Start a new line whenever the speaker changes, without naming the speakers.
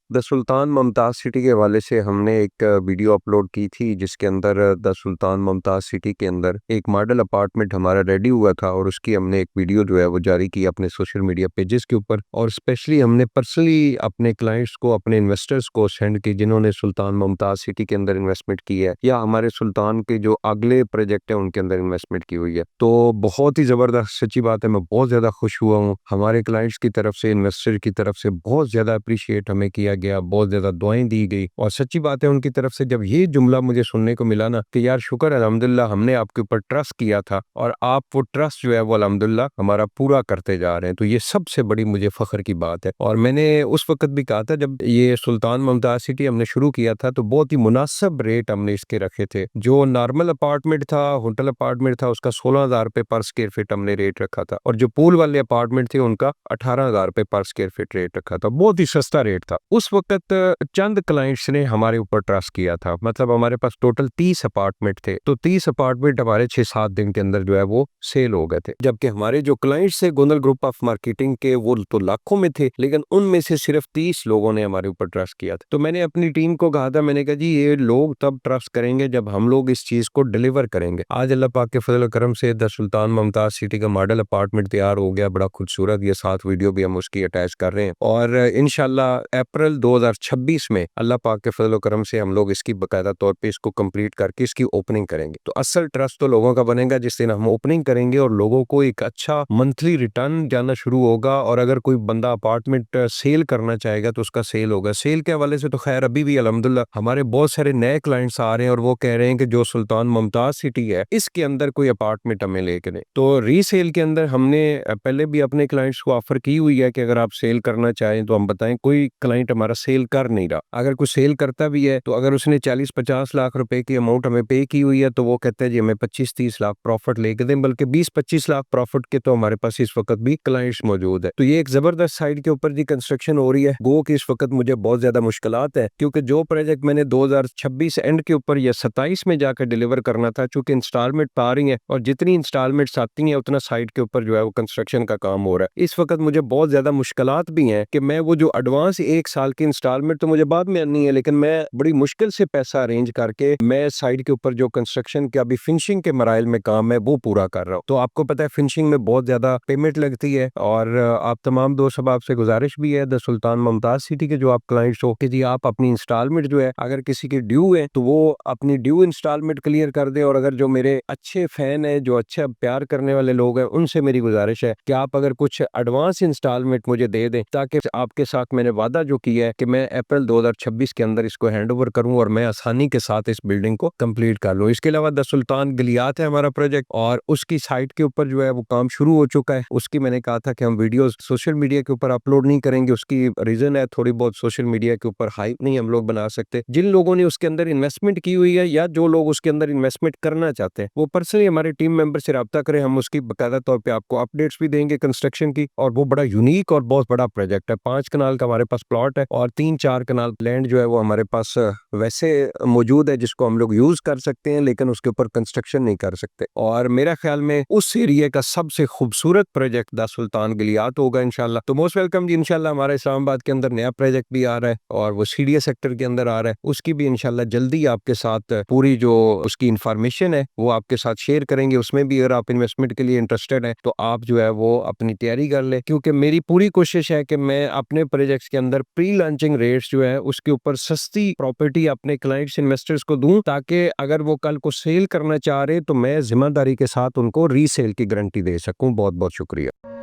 The sultan Mumtaz city के हवाले से हमने एक वीडियो अपलोड की थी जिसके अंदर द सुल्तान मुमताज़ सिटी के अंदर एक मॉडल अपार्टमेंट हमारा रेडी हुआ था और उसकी हमने एक वीडियो जो है वो जारी की अपने सोशल मीडिया पेजेस के ऊपर। और स्पेशली हमने पर्सनली अपने क्लाइंट्स को, अपने इन्वेस्टर्स को सेंड की जिन्होंने सुल्तान मुमताज़ सिटी के अंदर इन्वेस्टमेंट की है या हमारे सुल्तान के जो अगले प्रोजेक्ट है उनके अंदर इन्वेस्टमेंट की हुई है। तो बहुत ही ज़बरदस्त सच्ची बात है, मैं बहुत ज़्यादा खुश हुआ हूँ। हमारे क्लाइंट्स की तरफ से, इन्वेस्टर की तरफ से बहुत ज़्यादा अप्रिशिएट हमें किया गया, बहुत ज़्यादा दुआएं दी गई। और सच्ची बात है, उनकी तरफ से जब ये जुमला मुझे सुनने को मिला ना कि यार शुक्र है अल्हम्दुलिल्लाह, हमने आपके ऊपर ट्रस्ट किया था और आप वो ट्रस्ट जो है वो अल्हम्दुलिल्लाह हमारा पूरा करते जा रहे हैं, तो ये सबसे बड़ी मुझे फख्र की बात है। और मैंने उस वक्त भी कहा था जब ये सुल्तान मुमताज़ सिटी हमने शुरू किया था तो बहुत ही मुनासिब रेट हमने इसके रखे थे। जो नॉर्मल अपार्टमेंट था, होटल अपार्टमेंट था, उसका 16,000 रुपए पर स्क्वायर फीट हमने रेट रखा था और जो पूल वाले अपार्टमेंट थे उनका 18,000 रुपए पर स्क्वायर फीट रेट रखा था। बहुत ही सस्ता रेट था। उस वक्त चंद क्लाइंट्स ने हमारे ऊपर ट्रस्ट किया था। मतलब हमारे पास टोटल 30 अपार्टमेंट थे, तो 30 अपार्टमेंट हमारे 6-7 दिन के अंदर जो है वो सेल हो गए थे। जबकि हमारे जो क्लाइंट्स थे गोंदल ग्रुप ऑफ मार्केटिंग के, वो तो लाखों में थे, लेकिन उनमें से सिर्फ 30 लोगों ने हमारे ऊपर ट्रस्ट किया था। तो मैंने अपनी टीम को कहा था, मैंने कहा जी ये लोग तब ट्रस्ट करेंगे जब हम लोग इस चीज को डिलीवर करेंगे। आज अल्लाह पाक के फजल करम से द सुल्तान मुमताज सिटी का मॉडल अपार्टमेंट तैयार हो गया, बड़ा खूबसूरत। ये साथ वीडियो भी हम उसकी अटैच कर रहे हैं और इंशाल्लाह अप्रैल 2026 में अल्लाह पाक के फजल करम से हम लोग इसकी बाकायदा तौर पे इसको कंप्लीट करके इसकी ओपनिंग करेंगे। तो असल ट्रस्ट तो लोगों का बनेगा जिस दिन हम ओपनिंग करेंगे और लोगों को एक अच्छा मंथली रिटर्न जाना शुरू होगा। और अगर कोई बंदा अपार्टमेंट सेल करना चाहेगा तो उसका सेल होगा। सेल के हवाले से तो खैर अभी भी अल्हम्दुलिल्लाह हमारे बहुत सारे नए क्लाइंट्स आ रहे हैं और वो कह रहे हैं कि जो सुल्तान मुमताज सिटी है इसके अंदर कोई अपार्टमेंट हमें लेके दें। तो रीसेल के अंदर हमने पहले भी अपने क्लाइंट्स को ऑफर की हुई है कि अगर आप सेल करना चाहें तो हम बताएं। कोई क्लाइंट हमारा सेल कर नहीं रहा, अगर कोई सेल करता भी है तो अगर उसने 40-50 लाख रुपए की अमाउंट हमें पे की हुई है तो वो कहते हैं जी हमें 25-30 लाख प्रॉफिट लेके दें, बल्कि 20-25 लाख प्रॉफिट के तो हमारे पास इस वक्त भी क्लाइंट्स मौजूद है। तो ये एक जबरदस्त साइड के ऊपर जी कंस्ट्रक्शन हो रही है। गो कि इस वक्त मुझे बहुत ज्यादा मुश्किलात है क्योंकि जो प्रोजेक्ट मैंने 2026 एंड के ऊपर या 27 में जाकर डिलीवर करना था, चूंकि इंस्टॉलमेंट आ रही है और जितनी इंस्टॉलमेंट्स आती हैं उतना साइट के ऊपर जो है वो कंस्ट्रक्शन का काम हो रहा है। इस वक्त मुझे बहुत ज्यादा मुश्किलात भी हैं कि मैं वो जो एडवांस 1 साल की इंस्टॉलमेंट तो मुझे बाद में आनी है, लेकिन मैं बड़ी मुश्किल से पैसा अरेंज करके मैं साइट के ऊपर जो कंस्ट्रक्शन के अभी फिनिशिंग के मराइल में काम है वो पूरा कर रहा हूँ। तो आपको पता है फिनिशिंग में बहुत ज्यादा पेमेंट लगती है और आप तमाम दोस्त अब आपसे गुजारिश भी है द सुल्तान मुमताज सिटी के जो आप क्लाइंट्स हो कि जी आप अपनी इंस्टॉलमेंट जो है अगर किसी की ड्यू है तो वो अपनी ड्यू इंस्टॉलमेंट क्लियर कर दे। और अगर जो मेरे अच्छे फैन है, जो अच्छा प्यार करने वाले लोग हैं, उनसे मेरी गुजारिश है कि आप अगर कुछ एडवांस इंस्टॉलमेंट मुझे दे दें ताकि आपके साथ मैंने वादा जो किया है कि मैं अप्रैल 2026 के अंदर इसको हैंड ओवर करूं और मैं आसानी के साथ इस बिल्डिंग को कंप्लीट कर लूं। इसके अलावा द सुल्तान गलियात है हमारा प्रोजेक्ट और उसकी साइट के ऊपर जो है वो काम शुरू हो चुका है। उसकी मैंने कहा था कि हम वीडियो सोशल मीडिया के ऊपर अपलोड नहीं करेंगे, उसकी रीजन है थोड़ी बहुत सोशल मीडिया के ऊपर हाइप नहीं हम लोग बना सकते। जिन लोगों ने उसके अंदर इन्वेस्टमेंट की हुई है या जो लोग उसके अंदर इन्वेस्टमेंट करना चाहते हैं वो पर्सनली हमारे टीम मेंबर से रब्ता करें, हम उसकी बाकायदा तौर पे आपको अपडेट्स भी देंगे कंस्ट्रक्शन की। और वो बड़ा यूनिक और बहुत बड़ा प्रोजेक्ट है। 5 कनाल का हमारे पास प्लॉट है और 3-4 कनाल लैंड जो है वो हमारे पास वैसे मौजूद है जिसको हम लोग यूज कर सकते हैं, लेकिन उसके ऊपर कंस्ट्रक्शन नहीं कर सकते। और मेरा ख्याल में उस एरिया का सबसे खूबसूरत प्रोजेक्ट द सुल्तान गलियात होगा इंशाल्लाह। तो मोस्ट वेलकम जी। इंशाल्लाह हमारा इस्लामाबाद के अंदर नया प्रोजेक्ट भी आ रहा है और वो सीडीए सेक्टर के अंदर आ रहा है। उसकी भी इंशाल्लाह जल्दी आपके साथ पूरी जो उसकी इंफॉर्मेशन है वो आपके साथ शेयर करेंगे। उसमें भी अगर आप इन्वेस्टमेंट के लिए इंटरेस्टेड है तो आप जो है वो अपनी तैयारी कर ले, क्योंकि मेरी पूरी कोशिश है कि मैं अपने प्रोजेक्ट्स के अंदर प्री लॉन्चिंग रेट्स जो है उसके ऊपर सस्ती प्रॉपर्टी अपने क्लाइंट्स इन्वेस्टर्स को दूं, ताकि अगर वो कल को सेल करना चाह रहे तो मैं जिम्मेदारी के साथ उनको रीसेल की गारंटी दे सकूं। बहुत बहुत शुक्रिया।